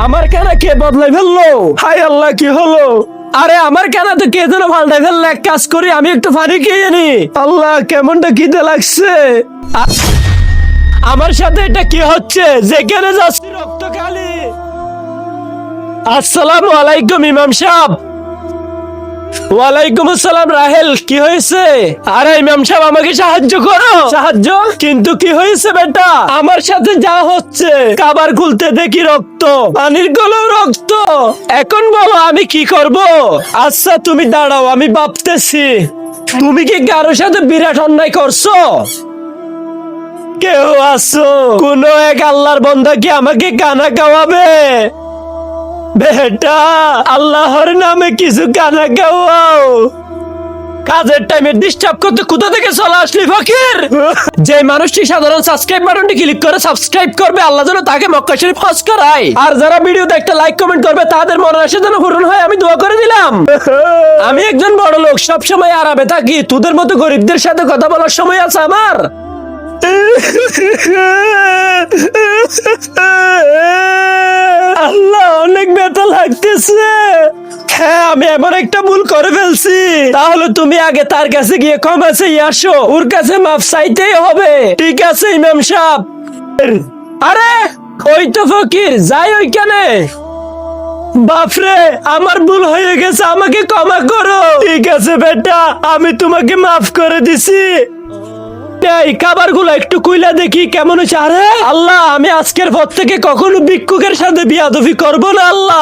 আমার কানা কে বদলাই ফেললো? হাই আল্লাহ, কি হলো? আরে আমার কানা তো কে যেন পাল্টাই ফেললো। এক কাজ করি, আমি একটু পানি খেয়ে নি। আল্লাহ, কেমনটা খিদে লাগছে। আমার সাথে এটা কি হচ্ছে? যেখানে যাচ্ছি রক্ত খালি। আসসালামু আলাইকুম ইমাম সাহেব। ওয়ালাইকুম আসসালাম রাহেল, কি হয়েছে? আরে ইমাম সাহেব, আমাকে সাহায্য করো। সাহায্য? কিন্তু কি হয়েছে বেটা? আমার সাথে যা হচ্ছে, খাবার খুলতে দেখি রক্ত, পানির গলেও রক্ত। এখন বলো আমি কি করব? আচ্ছা তুমি দাঁড়াও, আমি ভাবতেছি। তুমি কি কারোর সাথে বিরাট অন্যায় করছো? কেউ আছো? কোন এক আল্লাহর বান্দা কি আমাকে কানা খাওয়াবে? বেটা, আল্লাহর নামে কিছু কানা খাওয়াও। কাজের টাইমে ডিস্টার্ব করতে কোথা থেকে চলে আসলি ফকির? যে মানুষটি সাধারণ সাবস্ক্রাইব বাটনটি ক্লিক করে সাবস্ক্রাইব করবে, আল্লাহ যেন তাকে মক্কা শরীফ হজ করায়। আর যারা ভিডিওতে একটা লাইক কমেন্ট করবে, তাদের মনের আশা যেন পূরণ হয়, আমি দোয়া করে দিলাম। আমি একজন বড় লোক, সব সময় আরামে থাকি। তোদের মতো গরিবদের সাথে কথা বলার সময় আছে আমার? আল্লাহ, অনেক ব্যথা লাগতেছে। হ্যাঁ, আমি এমন একটা ভুল করে ফেলছি। তাহলে তুমি আগে তার কাছে গিয়ে ক্ষমা চেয়ে আসো। ওর কাছে মাফ চাইতেই হবে। ঠিক আছে ইমাম সাহেব। আরে ওই তো ফকির, যাই ওইখানে। বাপরে, আমার ভুল হয়ে গেছে, আমাকে ক্ষমা করো। ঠিক আছে বেটা, আমি তোমাকে মাফ করে দিছি। এই খাবারগুলো একটু কুইলা দেখি কেমন হয়েছে। আরে আল্লাহ, আমি আজকের পর থেকে কখনো ভিক্ষুকের সাথে বিয়াদবি করবো না আল্লাহ।